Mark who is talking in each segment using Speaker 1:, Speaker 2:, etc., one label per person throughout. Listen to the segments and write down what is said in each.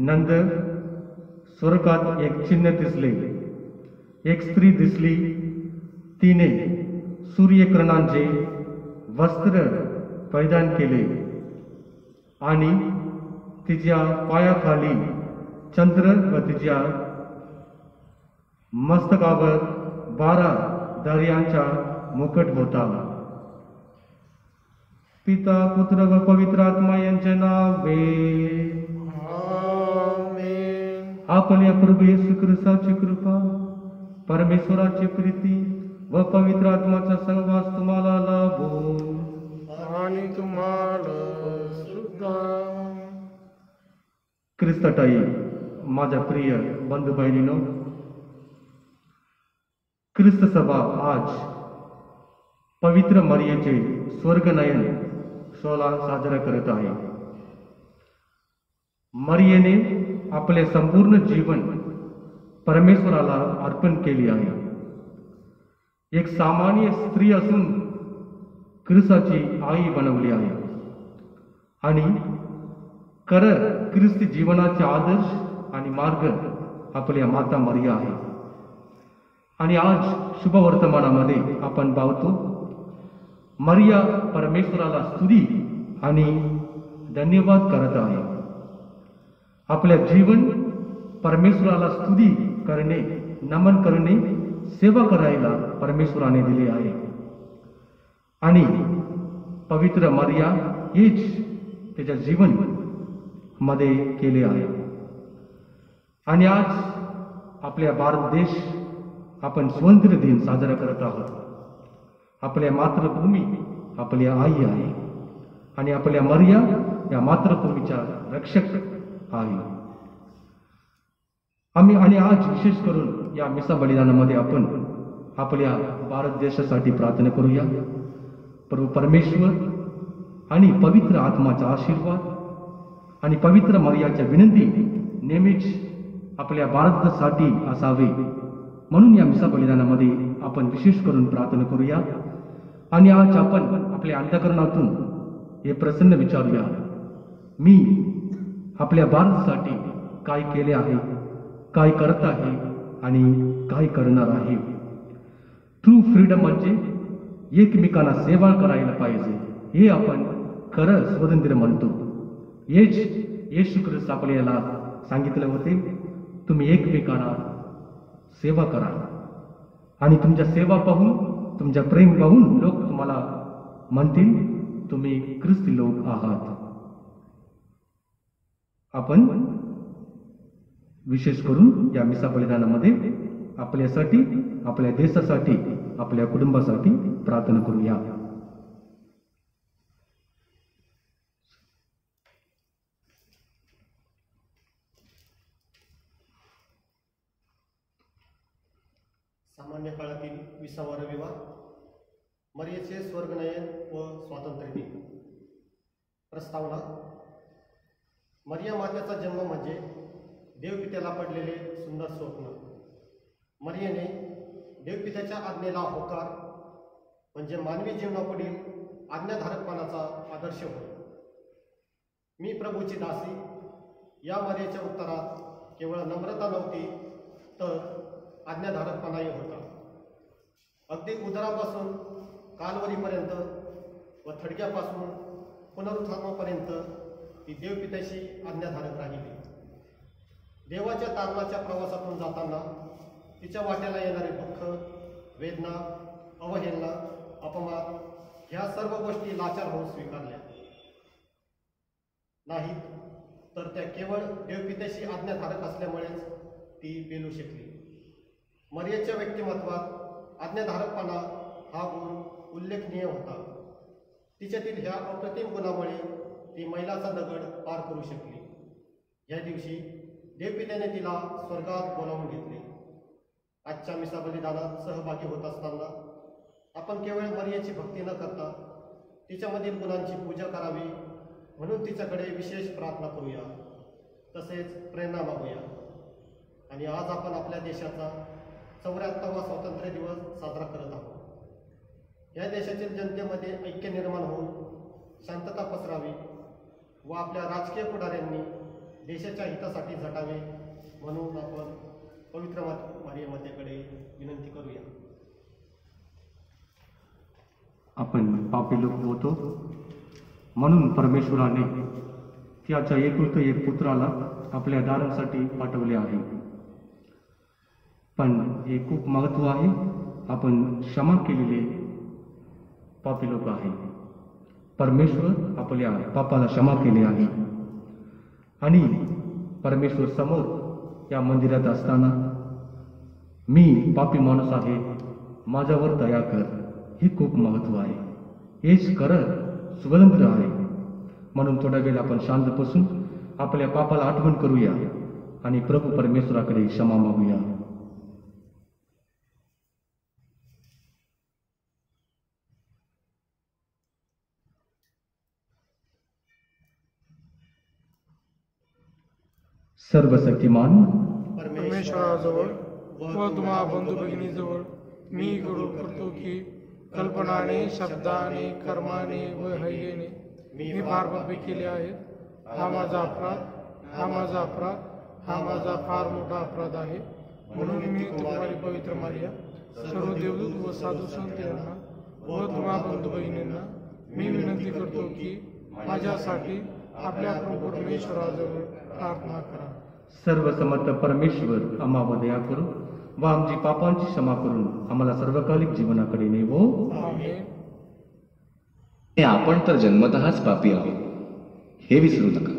Speaker 1: नंतर स्वर्गात एक चिन्ह दिसले. एक स्त्री दिसली. तिने सूर्यकिरणांचे वस्त्र परिधान केले आणि तिच्या पायाखाली चंद्र व तिच्या मस्तकावर 12 दर्यांचा मुकुट होता. पिता पुत्र व पवित्र आत्मा यांचे नावे. आपल्या प्रभू येशू ख्रिस्ताची कृपा, परमेश्वराची प्रीती व पवित्र आत्माचा सहवास तुम्हाला लाभो
Speaker 2: आणि तुम्हाला सुद्धा.
Speaker 1: ख्रिस्ताताई माझ्या प्रिय बंधू बहिणीनो, ख्रिस्त सभा आज पवित्र मरियेचे स्वर्गनयन सोहळा साजरा करत आहे. मरियेने आपले संपूर्ण जीवन परमेश्वराला अर्पण केले आहे. एक सामान्य स्त्री असून ख्रिस्ताची आई बनवली आहे आणि ख्रिस्ती जीवनाचे आदर्श आणि मार्ग आपल्या माता मरिया आहे. आणि आज शुभवर्तमानामध्ये आपण पाहतो मरिया परमेश्वराला स्तुती आणि धन्यवाद करत आहे. आपल्या जीवन परमेश्वराला स्तुती करणे, नमन करणे, सेवा करायला परमेश्वराने दिले आहे. आणि पवित्र मरिया हेच त्याच्या जीवन मध्ये केले आहे. आणि आज आपल्या भारत देश आपण स्वातंत्र्य दिन साजरा करत आहोत. आपल्या मातृभूमी आपली आई आहे आणि आपल्या मरिया या मातृभूमीच्या रक्षक आहे. आम्ही आणि आज विशेष करून या मिसा बलिदानामध्ये आपण आपल्या भारत देशासाठी प्रार्थना करूया. प्रभू परमेश्वर आणि पवित्र आत्माचा आशीर्वाद आणि पवित्र मरियाच्या विनंती नेहमीच आपल्या भारतासाठी असावे म्हणून या मिसा बलिदानामध्ये आपण विशेष करून प्रार्थना करूया. आणि आज आपण आपल्या अंतःकरणातून हे प्रसन्न विचारूया, मी आपल्या भारतासाठी काय केले आहे, काय करत आहे आणि काय करणार आहे. ट्रू फ्रीडम म्हणजे एकमेकांना सेवा करायला पाहिजे, हे आपण खरं स्वातंत्र्य म्हणतो. हेच येशू ख्रिस्त आपल्याला सांगितले होते, तुम्ही एकमेकांना सेवा करा. आणि तुमच्या सेवा पाहून, तुमच्या प्रेम पाहून लोक तुम्हाला म्हणतील तुम्ही ख्रिस्ती लोक आहात. आपण विशेष करून या मिसा बलिदानामध्ये आपल्यासाठी, आपल्या देशासाठी, आपल्या कुटुंबासाठी प्रार्थना करूया.
Speaker 3: सामान्य काळातील 20वा रविवार, मरियेचे स्वर्गनयन व स्वातंत्र्य दिन. प्रस्तावना. मरिया मातेचा जन्म म्हणजे देवपित्याला पडलेले सुंदर स्वप्न. मरियेने देवपित्याच्या आज्ञेला होकार म्हणजे मानवी जीवनापुढील आज्ञाधारकपणाचा आदर्श होय. मी प्रभूची दासी या मरियेच्या उत्तरात केवळ नम्रता नव्हती तर आज्ञाधारकपणाही होता. अगदी उदरापासून कालवरीपर्यंत व थडक्यापासून पुनरुत्थानापर्यंत ती देवपित्याशी आज्ञाधारक राहिली. देवाच्या तारणाच्या प्रवासातून जाताना तिच्या वाट्याला येणारे दुःख, वेदना, अवहेलना, अपमान, ह्या सर्व गोष्टी लाचार होऊन स्वीकारल्या नाहीत, तर त्या केवळ देवपित्याशी आज्ञाधारक असल्यामुळेच ती पेलू शकली. मरियेच्या व्यक्तिमत्वात आज्ञाधारकपणा हा गुण उल्लेखनीय होता. तिच्यातील ह्या अप्रतिम गुणामुळे ती मैलाचा दगड पार करू शकली. या दिवशी देवपित्याने तिला स्वर्गात बोलावून घेतले. आजच्या मिसा बलिदानात सहभागी होत असताना आपण केवळ मरियेची भक्ती न करता तिच्यामधील गुणांची पूजा करावी म्हणून तिच्याकडे विशेष प्रार्थना करूया, तसेच प्रेरणा मागूया. आणि आज आपण आपल्या देशाचा 74वा स्वातंत्र्य दिवस साजरा करत आहोत. या देशातील जनतेमध्ये ऐक्य निर्माण होऊन शांतता पसरावी व आपल्या राजकीय पुढाऱ्यांनी देशाच्या हितासाठी झटावे म्हणून आपण पवित्र मारियमातेकडे विनंती करूया.
Speaker 1: आपण पापी लोक होतो, म्हणून परमेश्वराने त्याच्या एकुलते एक पुत्राला आपल्या दारांसाठी पाठवले आहे. पण हे खूप महत्व आहे, आपण क्षमा केलेले पापी लोक आहे. परमेश्वर आपल्या पापाला क्षमा केले आहे आणि परमेश्वर समोर या मंदिरात असताना मी पापी माणूस आहे, माझ्यावर दया कर, हे खूप महत्व आहे. हेच करत स्वतंत्र आहे. म्हणून थोडा वेळ आपण शांत बसून आपल्या पापाला आठवण करूया आणि प्रभू परमेश्वराकडे क्षमा मागूया. सर्वशक्तिमान
Speaker 2: परमेश्वराजवळ व तुम्हा बंधू भगिनीजवळ मी गुरु करतो की कल्पनाने, शब्दाने, कर्माने व हैयेने मी फार पापे केले आहेत. हा माझा अपराध, हा माझा फार मोठा अपराध आहे. म्हणून मी तुम्हाला पवित्र मारिया, सर्व देवदूत व साधू संत यांना व तुम्हा बंधू भगिनींना मी विनंती करतो की माझ्यासाठी आपल्या प्रभू परमेश्वराजवळ प्रार्थना करा.
Speaker 1: सर्वसमर्थ परमेश्वर आम्हावर दया करू व आमची पापांची क्षमा करून आम्हाला सर्वकालिक जीवनाकडे नेवो.
Speaker 2: आमेन.
Speaker 4: आपण तर जन्मतःच पापी आहोत, हे विसरू नका.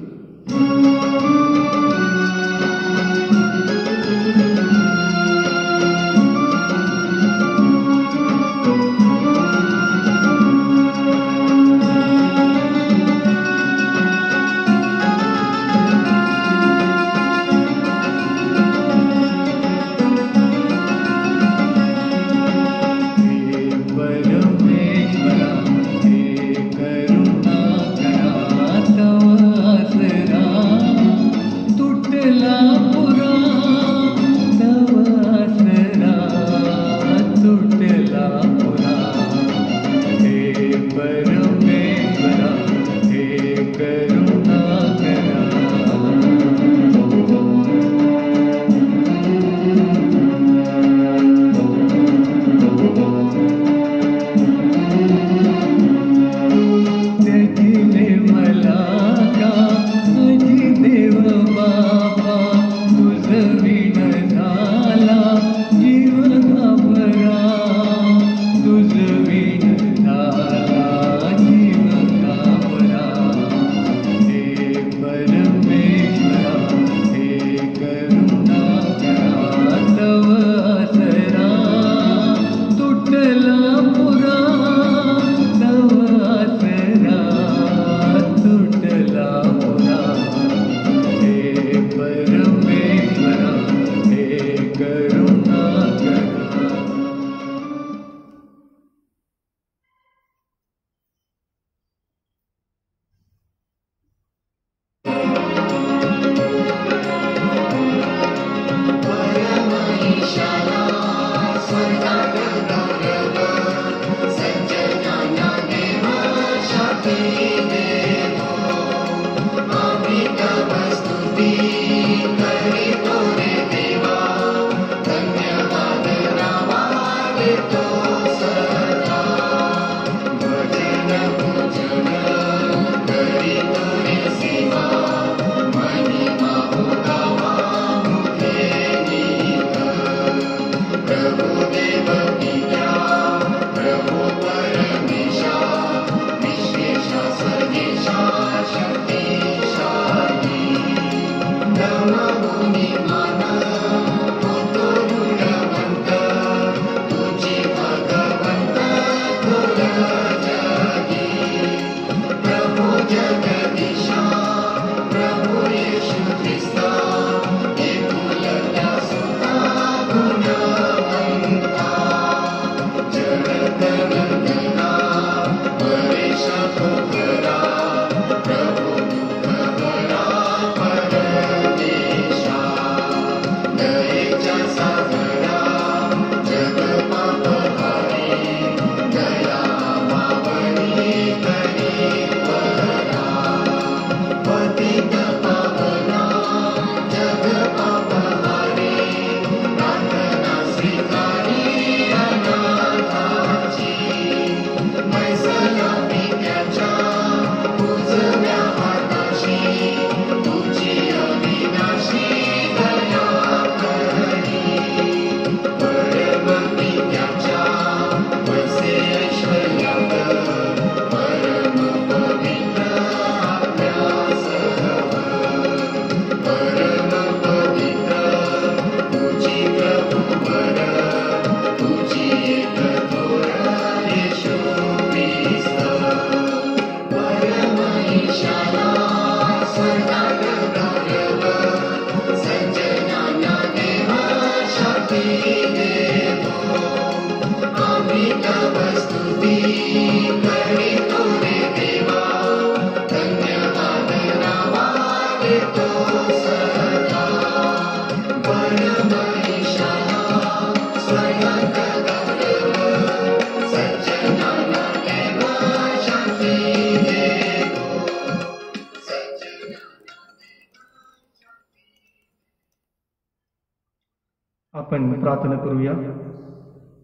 Speaker 1: आपण प्रार्थना करूया.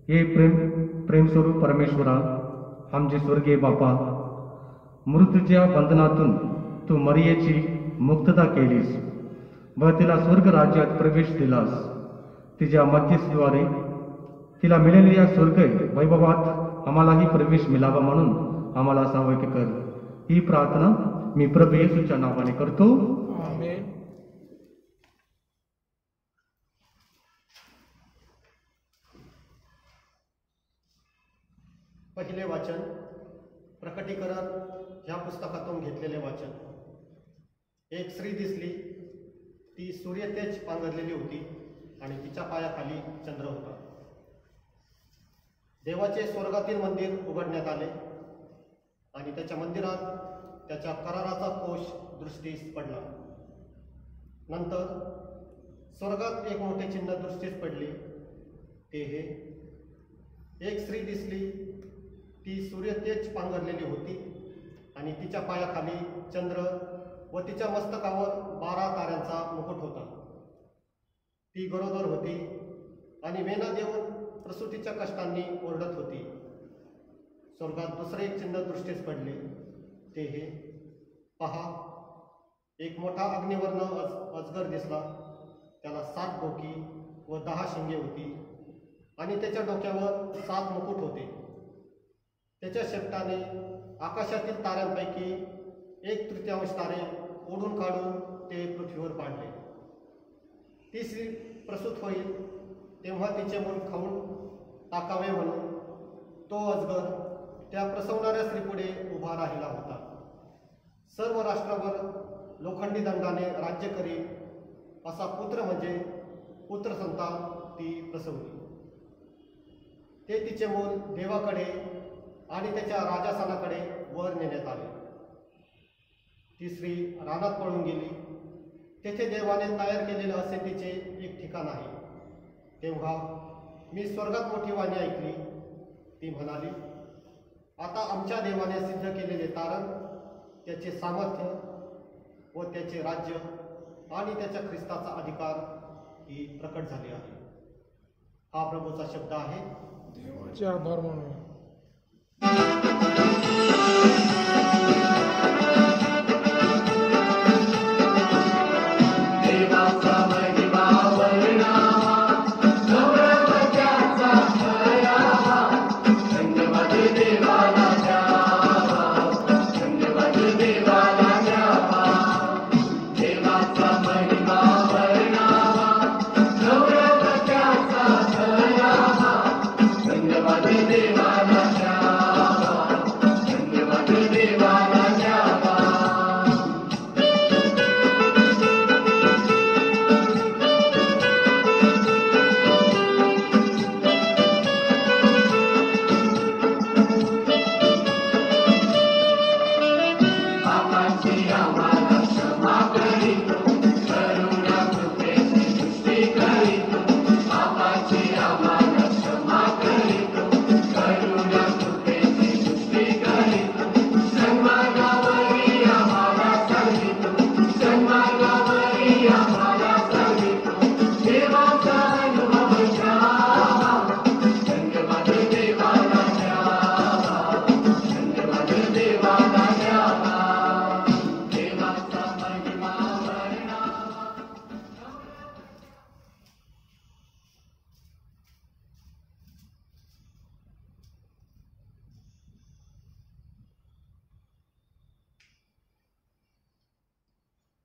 Speaker 1: हे प्रेमस्वरूप परमेश्वरा, आमचे स्वर्गीय बापा, मृत्यूच्या बंधनातून तू मरियेची मुक्तता केलीस व तिला स्वर्ग राज्यात प्रवेश दिलास. तिच्या मध्यस्थद्वारे तिला मिळालेल्या स्वर्ग वैभवात आम्हालाही प्रवेश मिळावा म्हणून आम्हाला सावैक कर. ही प्रार्थना मी प्रभू येशूच्या नावाने करतो.
Speaker 2: आमेन.
Speaker 3: पहिले वाचन प्रकटीकरण ह्या पुस्तकातून घेतलेले वाचन. एक स्त्री दिसली, ती सूर्यतेज पांघरलेली होती आणि तिच्या पायाखाली चंद्र होता. देवाचे स्वर्गातील मंदिर उघडण्यात आले आणि त्याच्या मंदिरात त्याच्या कराराचा कोश दृष्टीस पडला. नंतर स्वर्गात एक मोठे चिन्ह दृष्टीस पडले, ते हे: एक स्त्री दिसली, ती सूर्यतेज पांघरलेली होती आणि तिच्या पायाखाली चंद्र व तिच्या मस्तकावर 12 ताऱ्यांचा मुकुट होता. ती गरोदर होती आणि वेना देऊन प्रसूतीच्या कष्टांनी ओरडत होती. स्वर्गात दुसरे एक चिन्ह दृष्टीस पडले, ते हे: पहा, एक मोठा अग्निवर्ण अजगर दिसला. त्याला 7 डोकी व 10 शिंगे होती आणि त्याच्या डोक्यावर 7 मुकुट होते. त्याच्या शेपटाने आकाशातील ताऱ्यांपैकी 1/3 तारे ओढून काढून ते पृथ्वीवर पाडले. ती स्त्री प्रसूत होईल तेव्हा तिचे मूल खाऊन टाकावे म्हणून तो अजगर त्या प्रसवणाऱ्या स्त्रीपुढे उभा राहिला होता. सर्व राष्ट्रावर लोखंडी दंडाने राज्य करील असा पुत्र म्हणजे पुत्रसंतान ती प्रसवली. ते तिचे मूल देवाकडे आणि त्याच्या राजासानाकडे वर नेण्यात आले. ती स्त्री रानात पळून गेली. तेथे देवाने तयार केलेले असे तिचे एक ठिकाण आहे. तेव्हा मी स्वर्गात मोठी वाणी ऐकली. ती म्हणाली, आता आमच्या देवाने सिद्ध केलेले तारण, त्याचे सामर्थ्य व त्याचे राज्य आणि त्याच्या ख्रिस्ताचा अधिकार ही प्रकट झाले आहे. हा प्रभूचा शब्द आहे.
Speaker 2: देवाचे आभार मानूया.
Speaker 5: धन्यवाद देवाला,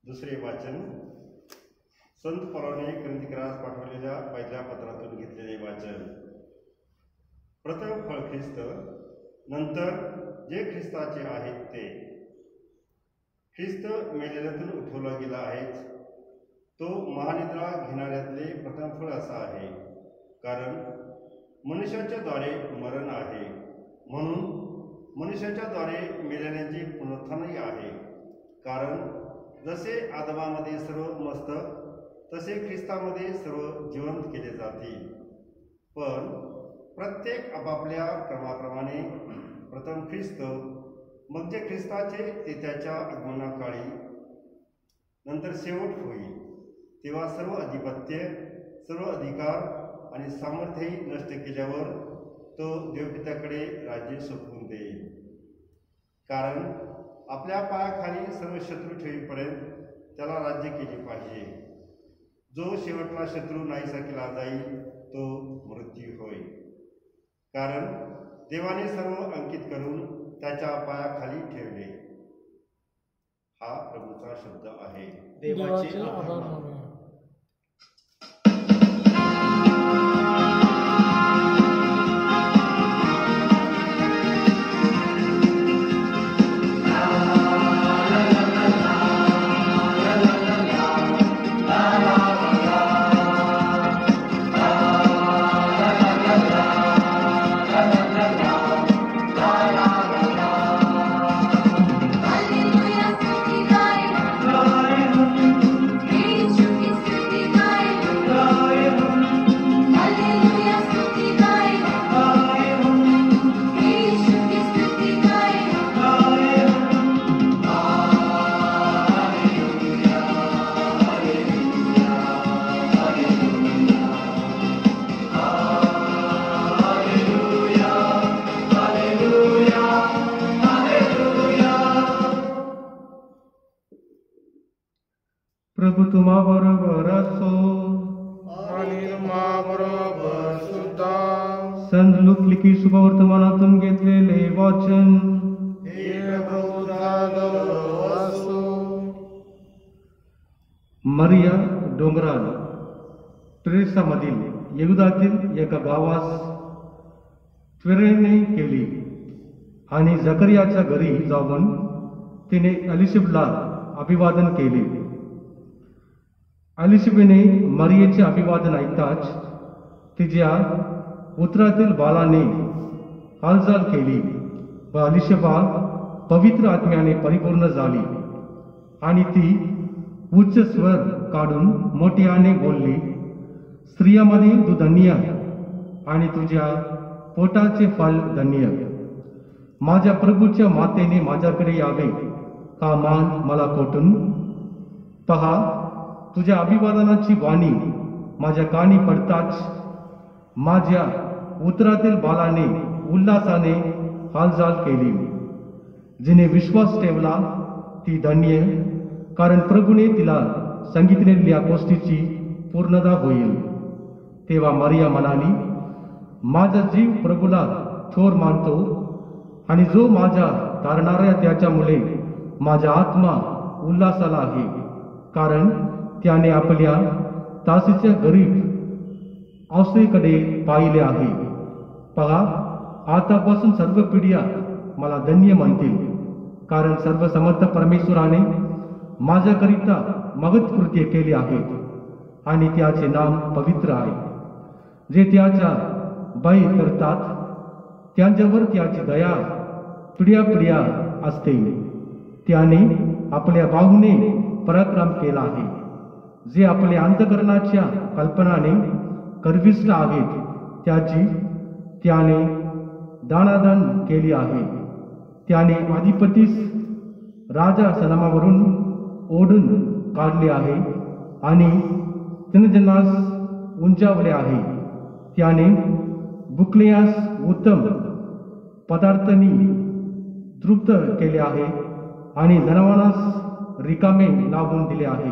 Speaker 5: दुसरे वाचन संत पौलाने ग्रंथिकारास पाठवलेल्या पहिल्या पत्रातून घेतलेले वाचन. प्रथम फळ ख्रिस्त, नंतर जे ख्रिस्ताचे आहेत ते. ख्रिस्त मेलेल्यातून उठवला गेला आहेच. तो महानिद्रा घेणाऱ्यातले प्रथम फळ असा आहे, कारण मनुष्याच्या द्वारे मरण आहे, म्हणून मनुष्याच्या द्वारे मेलेल्यांचे पुनरुत्थानही आहे. कारण जसे आदमामध्ये सर्व मस्तक, तसे ख्रिस्तामध्ये सर्व जिवंत केले जातील. पण प्रत्येक आपापल्या क्रमाप्रमाणे प्रथम ख्रिस्त, मग जे ख्रिस्ताचे ते त्याच्या आगमनाकाळी, नंतर शेवट होईल. तेव्हा सर्व अधिपत्य, सर्व अधिकार आणि सामर्थ्यही नष्ट केल्यावर तो देवपित्याकडे राज्य सोपवून देईल. कारण आपल्या पायाखाली सर्व शत्रू ठेवीपर्यंत त्याला राज्य केले पाहिजे. जो शेवटला शत्रू नाहीसा केला जाईल तो मृत्यू होय. कारण देवाने सर्व अंकित करून त्याच्या पायाखाली ठेवले. हा प्रभूचा शब्द आहे.
Speaker 2: देवाचे आभार मानूया.
Speaker 1: प्रभू तुम्हा बरोबर असो.
Speaker 2: आणि तुम्हाबरोबर सुद्धा.
Speaker 1: संत लूक लिखित शुभवर्तमानातून घेतलेले वाचन.
Speaker 2: हे प्रभूचा गौरव असो.
Speaker 1: मरिया डोंगराळ ट्रेसामधील यहुदातील एका गावास त्वरेने गेली आणि झकरियाच्या घरी जाऊन तिने एलिशिबला अभिवादन केले. एलिशिबेने मरियेचे अभिवादन ऐकताच तिच्या उदरातील बाळाने हालचाल केली व एलिशिबा पवित्र आत्म्याने परिपूर्ण झाली आणि ती उच्च स्वर काढून मोठ्याने बोलली, स्त्रियामध्ये तू धन्य आणि तुझ्या पोटाचे फळ धन्य. माझ्या प्रभूच्या मातेने माझ्याकडे यावे हा मान मला कोठून? पहा, तुझ्या अभिवादनाची वाणी माझ्या कानी पडताच माझ्या उदरातील बाळाने उल्हासाने हालचाल केली. जिने विश्वास ठेवला ती धन्य, कारण प्रभूने तिला सांगितलेल्या गोष्टीची पूर्णता होईल. तेव्हा मरिया म्हणाली, माझा जीव प्रभूला थोर मानतो आणि जो माझ्या तारणाऱ्या त्याच्यामुळे माझा आत्मा उल्हासाला आहे, कारण त्याने आपल्या दासीच्या गरीब अवस्थेकडे पाहिले आहे. पहा, आतापासून सर्व पिढ्या मला धन्य म्हणतील, कारण सर्व समर्थ परमेश्वराने माझ्याकरिता मगत कृत्य केली आहेत आणि त्याचे नाम पवित्र आहे. जे त्याच्या भय करतात त्यांच्यावर त्याची दया पिढ्या पिढ्या असते. त्याने आपल्या बाहूने पराक्रम केला आहे. जे आपल्या अंतःकरणाच्या कल्पनाने गर्विष्ठ आहेत त्याची त्याने दानादान केली आहे. त्याने अधिपतीस राजा सनामावरून ओढून काढले आहे आणि जनजनास उंचावले आहे. त्याने भुकलेयास उत्तम पदार्थांनी तृप्त केले आहे आणि धनवानास रिकामे लावून दिले आहे.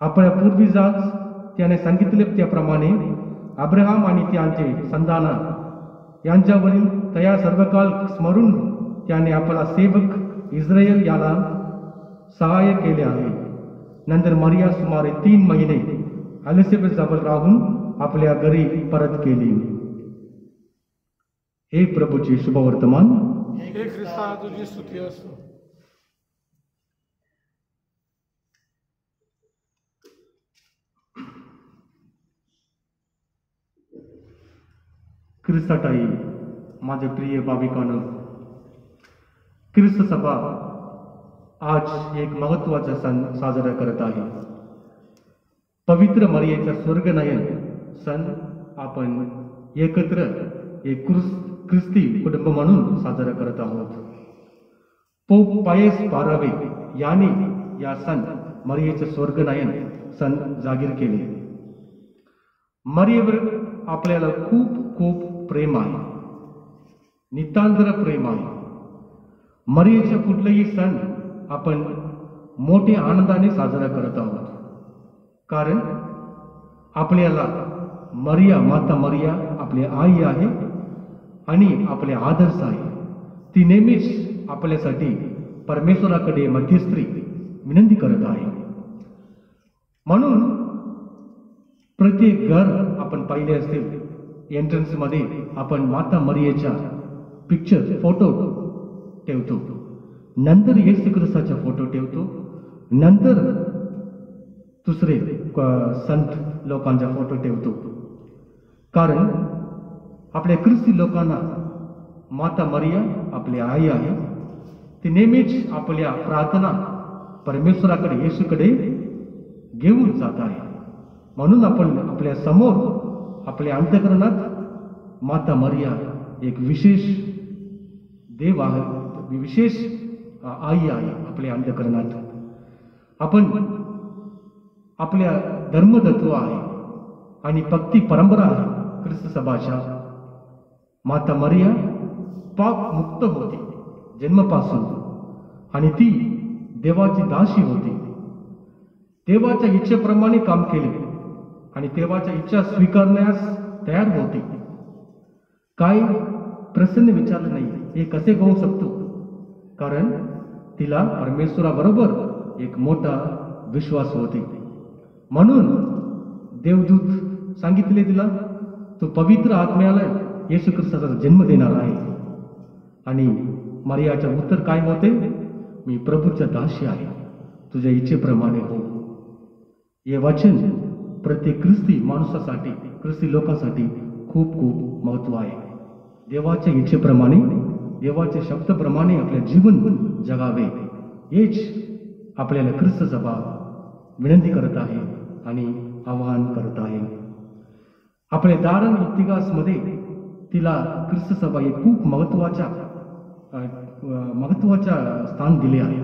Speaker 1: आपल्या पूर्वजास त्याने सांगितले त्याप्रमाणे अब्राहम आणि त्यांचे संतान यांच्यावरील तया सर्वकाळ स्मरून त्याने आपला सेवक इस्रायल याला सहाय्य केले आहे. नंतर मरिया सुमारे 3 महिने एलिझाबेथ जवळ राहून आपल्या घरी परत गेली. हे प्रभूचे शुभवर्तमान.
Speaker 2: हे ख्रिस्ता तुझी स्तुती असो.
Speaker 1: ख्रिस्ताताई, माझे प्रिय भाविकांनो, ख्रिस्त सभा आज एक महत्वाचा सण साजरा करत आहे. पवित्र मरियेचा स्वर्गनयन सण आपण एकत्र एक ख्रिस्ती कुटुंब म्हणून साजरा करत आहोत. पोप पायस 12 याने या सण मरियेचे स्वर्गनयन सण जाहीर केले. मरियेवर आपल्याला खूप खूप प्रेम आहे, नितांत प्रेम आहे. मरियेचे कुठलेही सण आपण मोठ्या आनंदाने साजरा करत आहोत, कारण आपल्याला माता मरिया आपली आई आहे आणि आपले आदर्श आहे. ती नेहमीच आपल्यासाठी परमेश्वराकडे मध्यस्थी विनंती करत आहे. म्हणून प्रत्येक घर आपण पाहिले असतील, एंट्रन्स मध्ये आपण माता मरियेचा पिक्चर फोटो ठेवतो, नंतर येशू ख्रिस्ताचा फोटो ठेवतो, नंतर दुसरे संत लोकांचा फोटो ठेवतो. कारण आपल्या ख्रिस्ती लोकांना माता मरिया आपली आई आहे. ती नेहमीच आपल्या प्रार्थना परमेश्वराकडे येशूकडे घेऊन जात आहे. म्हणून आपण आपल्या समोर आपल्या अंतःकरणात माता मरिया एक विशेष देव आहे, विशेष आई आहे आपल्या अंतःकरणात. आपण आपल्या धर्मतत्व आहे आणि भक्ती परंपरा आहे ख्रिस्त सभाच्या. माता मरिया पाप मुक्त होती जन्मापासून आणि ती देवाची दासी होती. देवाच्या इच्छेप्रमाणे काम केले आणि देवाच्या इच्छा स्वीकारण्यास तयार होती. काय प्रश्न विचारला नाही, हे कसे होऊ शकतो? कारण तिला परमेश्वराबरोबर एक मोठा विश्वास होते. म्हणून देवदूत सांगितले तिला, तो पवित्र आत्म्याला येशू ख्रिस्ताचा जन्म देणार आहे. आणि मरियाचे उत्तर काय होते? मी प्रभूच्या दासी आहे, तुझ्या इच्छेप्रमाणे हो. हे वचन प्रत्येक ख्रिस्ती माणसासाठी, ख्रिस्ती लोकांसाठी खूप खूप महत्व आहे. देवाच्या इच्छेप्रमाणे, देवाच्या शब्दाप्रमाणे आपले जीवन जगावे, हेच आपल्याला ख्रिस्त सभा विनंती करत आहे आणि आवाहन करत आहे. आपल्या दारण इतिहासमध्ये तिला ख्रिस्त सभा हे खूप महत्वाच्या स्थान दिले आहे.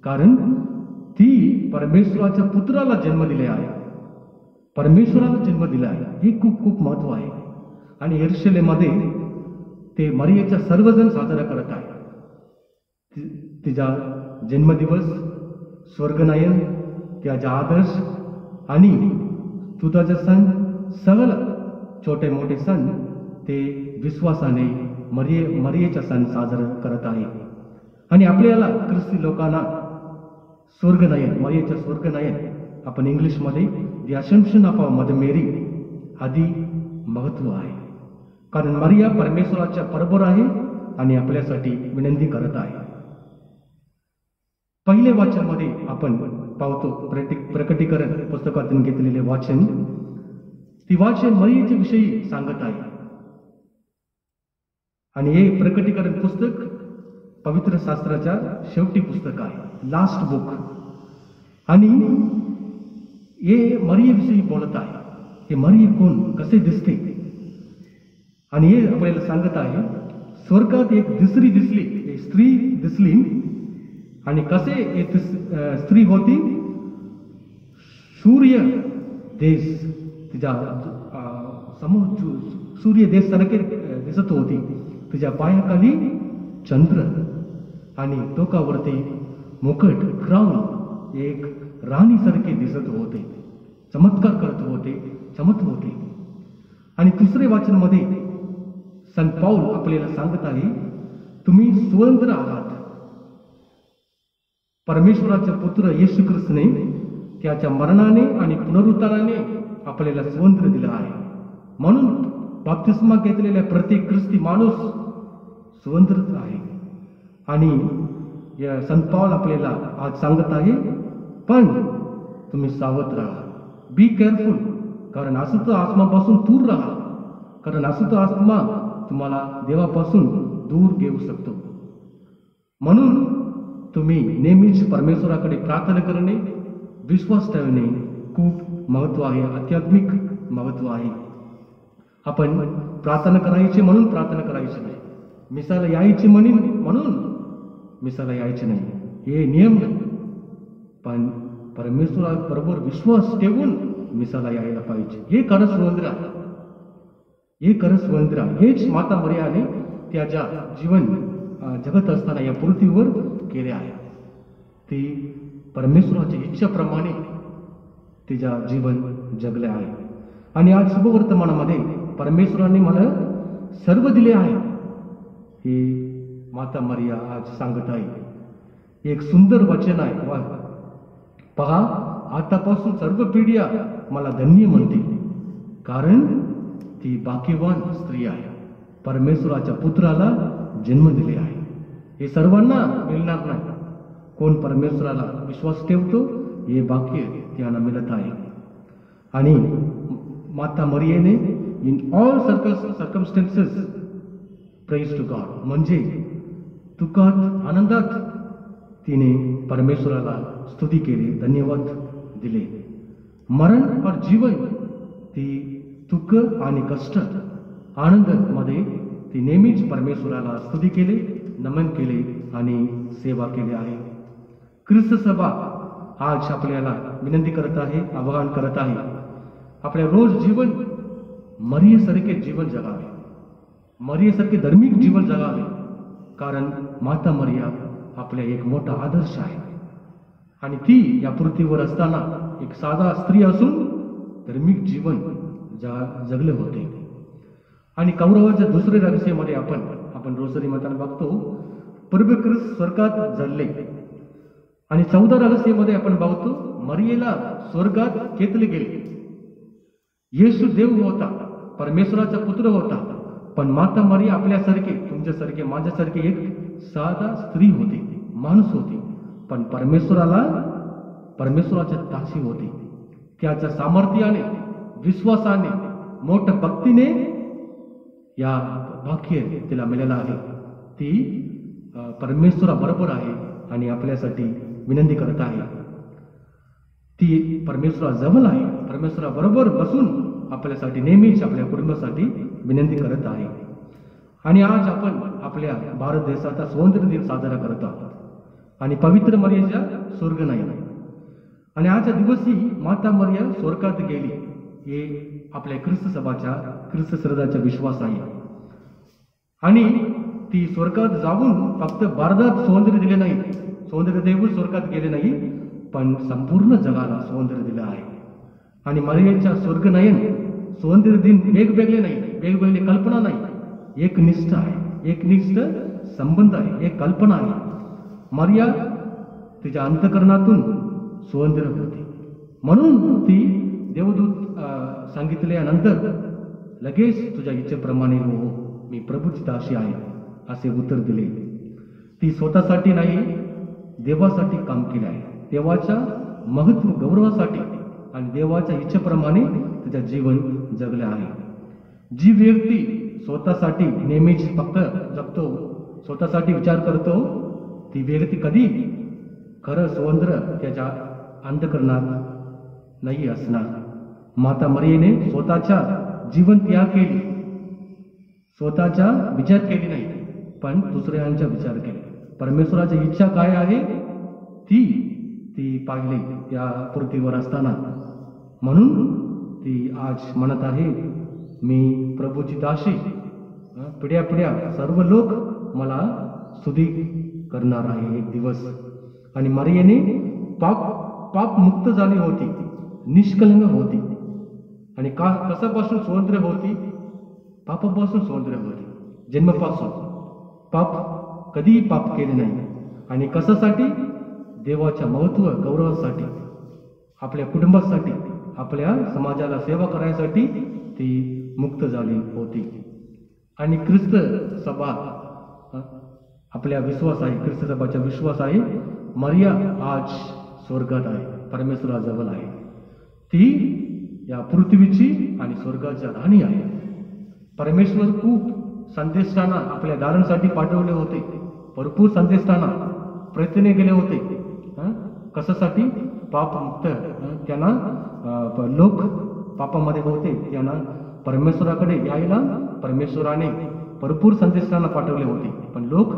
Speaker 1: कारण ती परमेश्वराच्या पुत्राला जन्म दिले आहे, परमेश्वराला जन्म दिला आहे. हे खूप खूप महत्व आहे. आणि यरूशलेममध्ये ते मरियेचा सर्वजण साजरा करत आहे. तिचा जन्मदिवस, स्वर्गनयन, त्याचा आदर्श आणि तुझाचे सण, सगळे छोटे मोठे सण ते विश्वासाने मरियेचा सण साजरा करत आहे. आणि आपल्याला ख्रिस्ती लोकांना स्वर्गनयन, मरियेचा स्वर्गनयन आपण इंग्लिशमध्ये द असेम्प्शन ऑफ मदर मेरी आधी महत्व आहे. कारण मरिया परमेश्वराच्या बरोबर आहे आणि आपल्यासाठी विनंती करत आहे. पहिले वाचनमध्ये आपण पाहतो, प्रकटीकरण पुस्तकातून घेतलेले वाचन, ती वाचन मरियेच्या विषयी सांगत आहे. आणि हे प्रकटीकरण पुस्तक पवित्र शास्त्राच्या शेवटी पुस्तक आहे, लास्ट बुक. आणि हे मरियेविषयी बोलत आहे. हे मरिये कोण, कसे दिसते, आणि हे आपल्याला सांगत आहे. स्वर्गात एक स्त्री दिसली आणि कसे एक स्त्री होती, सूर्य देश तिच्या समोर सूर्य देश सारखे दिसत होती. तिच्या पायाखाली चंद्र आणि डोक्यावरती मुकुट, क्राउन, एक राणी सारखे दिसत होते, चमत्कार करत होते, चमत होते. आणि दुसरे वाचनमध्ये संत पाऊल आपल्याला सांगत आहे, तुम्ही स्वतंत्र आहात. परमेश्वराचे पुत्र येशू ख्रिस्तने त्याच्या मरणाने आणि पुनरुत्थानाने आपल्याला स्वातंत्र्य दिलं आहे. म्हणून बाप्तिस्मा घेतलेल्या प्रत्येक ख्रिस्ती माणूस स्वतंत्र आहे. आणि या संत पाऊल आपल्याला आज सांगत आहे, पण तुम्ही सावध राहा, बी केअरफुल, कारण अशुद्ध आत्मापासून दूर राहा, कारण अशुद्ध आत्मा तुम्हाला देवापासून दूर घेऊ शकतो. म्हणून तुम्ही नेहमीच परमेश्वराकडे प्रार्थना करणे, विश्वास ठेवणे खूप महत्व आहे, आध्यात्मिक महत्व आहे. आपण प्रार्थना करायची म्हणून प्रार्थना करायची नाही, मिसाला यायची म्हणून मिसाला यायचे नाही, हे नियम नाही. पण परमेश्वराबरोबर विश्वास ठेवून मिसाला यायला पाहिजे. हे खरं स्वातंत्र्य आहे, हे खरं स्वातंत्र्य आहे. हेच माता मरियाने त्याच्या जीवन जगत असताना या पृथ्वीवर केले आहे. ती परमेश्वराच्या इच्छेप्रमाणे तिच्या जीवन जगले आहे. आणि आज शुभवर्तमानामध्ये परमेश्वराने मला सर्व दिले आहे हे माता मरिया आज सांगत आहे. एक सुंदर वचन आहे. पहा, आतापासून सर्व पिढ्या मला धन्य म्हणतील, कारण ती भाग्यवान स्त्री आहे, परमेश्वराच्या पुत्राला जन्म दिले आहे. हे सर्वांना मिळणार नाही. कोण परमेश्वराला विश्वास ठेवतो हे भाग्य त्यांना मिळत आहे. आणि माता मरियेने in all circumstances praise to God, म्हणजे दुःखात आनंदात तिने परमेश्वराला स्तुती केली, धन्यवाद दिले. मरण और जीवन, ती दुःख आणि कष्ट आनंद मध्ये ती नेहमीच परमेश्वराला स्तुती केले, नमन केले आणि सेवा केली आहे. ख्रिस्त सभा आज आपल्याला विनंती करत आहे, आवाहन करत आहे, आपल्या रोज जीवन मरियेसारखे जीवन जगावे, मरियेसारखे धार्मिक जीवन जगावे, कारण माता मरिया आपल्या एक मोठा आदर्श आहे. आणि ती या पृथ्वीवर असताना एक साधा स्त्री असून धार्मिक जीवन जगले होते. आणि कौरवाच्या दुसऱ्या रहस्यामध्ये आपण रोसरी मताने बघतो, प्रभू ख्रिस्त स्वर्गात जळले. आणि 14 रहस्यामध्ये आपण बघतो, मरियेला स्वर्गात घेतले गेले. येशू देव होता, परमेश्वराचा पुत्र होता, पण माता मरिया आपल्यासारखे, तुमच्यासारखे, माझ्यासारखे एक साधा स्त्री होती, माणूस होती, पण परमेश्वराच्या दासी होती. त्याच्या सामर्थ्याने, विश्वासाने, मोठ्या भक्तीने या भाग्य तिला मिळालं आहे. ती परमेश्वराबरोबर आहे आणि आपल्यासाठी विनंती करत आहे. ती परमेश्वराजवळ आहे, परमेश्वराबरोबर बसून आपल्यासाठी नेहमीच आपल्या कुटुंबासाठी विनंती करत आहे. आणि आज आपण आपल्या भारत देशाचा स्वातंत्र्य दिन साजरा करत आहोत आणि पवित्र मरियेच्या स्वर्गनयन. आणि आजच्या दिवशी माता मरिया स्वर्गात गेली, हे आपल्या ख्रिस्त सभाच्या, ख्रिस्त श्रद्धाचा विश्वास आहे. आणि ती स्वर्गात जाऊन फक्त भारतात स्वातंत्र्य दिले नाही, स्वातंत्र्य देऊन स्वर्गात गेले नाही, पण संपूर्ण जगाला स्वातंत्र्य दिलं आहे. आणि मरियेच्या स्वर्गनयन, स्वातंत्र्य दिन वेगवेगळे नाही, वेगवेगळी कल्पना नाही, एक निष्ठ आहे, एक निष्ठ संबंध आहे, एक कल्पना आहे. मरिया तिच्या अंतकरणातून स्वातंत्र्य होती, म्हणून ती देवदूत सांगितल्यानंतर लगेच तुझ्या इच्छेप्रमाणे हो, मी प्रभूची दासी आहे असे उत्तर दिले. ती स्वतःसाठी नाही, देवासाठी काम केले आहे, देवाच्या महत्व गौरवासाठी आणि देवाच्या इच्छेप्रमाणे तिचे जीवन जगले आहे. जी व्यक्ती स्वतःसाठी नेहमीच फक्त जगतो, स्वतःसाठी विचार करतो, ती व्यक्ती कधी खरं स्वातंत्र्य त्याच्या अंतकरणात नाही असणार. माता मरियेने स्वतःच्या जीवन त्याग केली, स्वतःचा विचार केली नाही, पण दुसऱ्यांचा विचार केला. परमेश्वराची इच्छा काय आहे ती पाहिली त्या पृथ्वीवर असताना. म्हणून ती आज म्हणत आहे, मी प्रभूची दासी, पिढ्या पिढ्या सर्व लोक मला स्तुती करणार आहे एक दिवस. आणि मरियेने पाप मुक्त झाली होती, निष्कलंक होती. आणि कशापासून स्वातंत्र्य होती? पापापासून स्वातंत्र्य होती. जन्मापासून कधीही पाप केले नाही. आणि कशासाठी? देवाच्या महत्व गौरवासाठी. आपल्या कुटुंबासाठी, आपल्या समाजाला सेवा करायसाठी ती मुक्त झाली होती. आणि ख्रिस्त सभा आपल्या विश्वास आहे, ख्रिस्त सभाचा विश्वास आहे, मरिया आज स्वर्गात आहे, परमेश्वराजवळ आहे. ती या पृथ्वीची आणि स्वर्गाच्या राणी आहे. परमेश्वर खूप संदेष्टांना आपल्या दारांसाठी पाठवले होते, भरपूर संदेष्टांना प्रयत्न केले होते. कशासाठी? पापमुक्त त्यांना लोक पापामध्ये होते, त्यांना परमेश्वराकडे यायला परमेश्वराने भरपूर संदेशांना पाठवले होते, पण लोक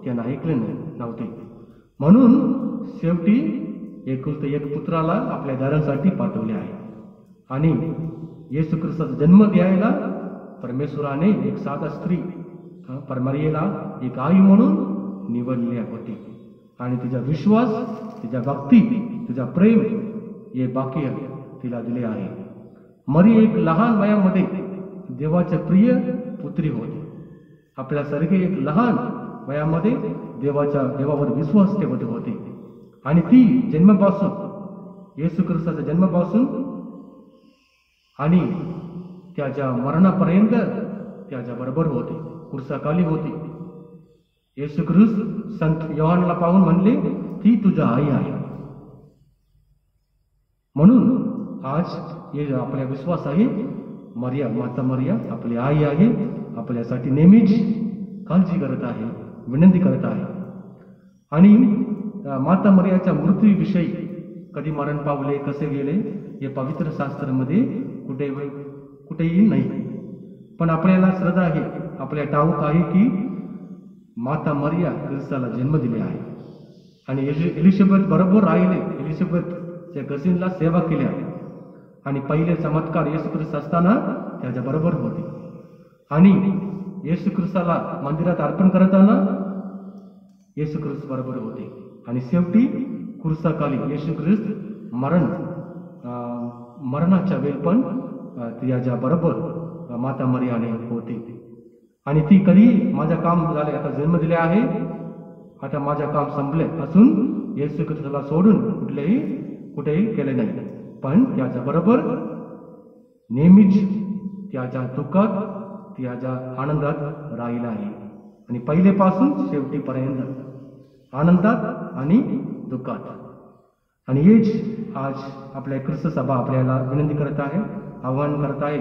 Speaker 1: त्यांना ऐकले नव्हते. म्हणून शेवटी एकुलते एक पुत्राला आपल्या दारांसाठी पाठवले आहे. आणि येशू ख्रिस्ताचा जन्म द्यायला परमेश्वराने एक साधा स्त्री मरियेला एक आई म्हणून निवडली होती. आणि तिचा विश्वास, तिचा भक्ती, तिचा प्रेम हे बाकी तिला दिले आहे. मरी एक लहान वयामध्ये देवाच्या प्रिय पुत्री होती. आपल्यासारखे एक लहान वयामध्ये देवावर विश्वास ठेवत होते. आणि ती जन्मापासून, येशू ख्रिस्ताच्या जन्मापासून आणि त्याच्या मरणापर्यंत त्याच्या बरोबर होते, क्रूसाखाली होती. येशू ख्रिस्त संत योहानला पाहून म्हणले, ती तुझा आई आहे. म्हणून आज हे आपला विश्वास आहे, माता मरिया आपली आई आहे, आपल्यासाठी नेहमीच काळजी करत आहे, विनंती करत आहे. आणि माता मरियाच्या मृत्यूविषयी कधी मरण पावले, कसे गेले, हे पवित्र शास्त्रामध्ये कुठेही नाही. पण आपल्याला श्रद्धा आहे, आपल्या ठाऊक आहे की माता मरिया ख्रिस्ताला जन्म दिले आहे. आणि एलिझाबेथ बरोबर राहिले, एलिझाबेथच्या कसिनला सेवा केल्या. आणि पहिले चमत्कार येशू ख्रिस्त असताना त्याच्या बरोबर होते. आणि येशू ख्रिस्ताला मंदिरात अर्पण करताना येशू ख्रिस्त बरोबर होते. आणि शेवटी क्रूसाखाली येशू ख्रिस्त मरणाच्या वेळ पण त्याच्या बरोबर माता मरियाने होते. आणि ती कधी माझं काम झाले, आता जन्म दिले आहे, आता माझं काम संपले असून येशू ख्रिस्ताला सोडून कुठेही केले नाही, पण त्याच्या बरोबर नेहमीच त्याच्या दुःखात, त्याच्या आनंदात राहिला आहे. आणि पहिलेपासून शेवटीपर्यंत आनंदात आणि दुःखात. आणि हेच आज आपल्या ख्रिस्त सभा आपल्याला विनंती करत आहे, आव्हान करत आहे,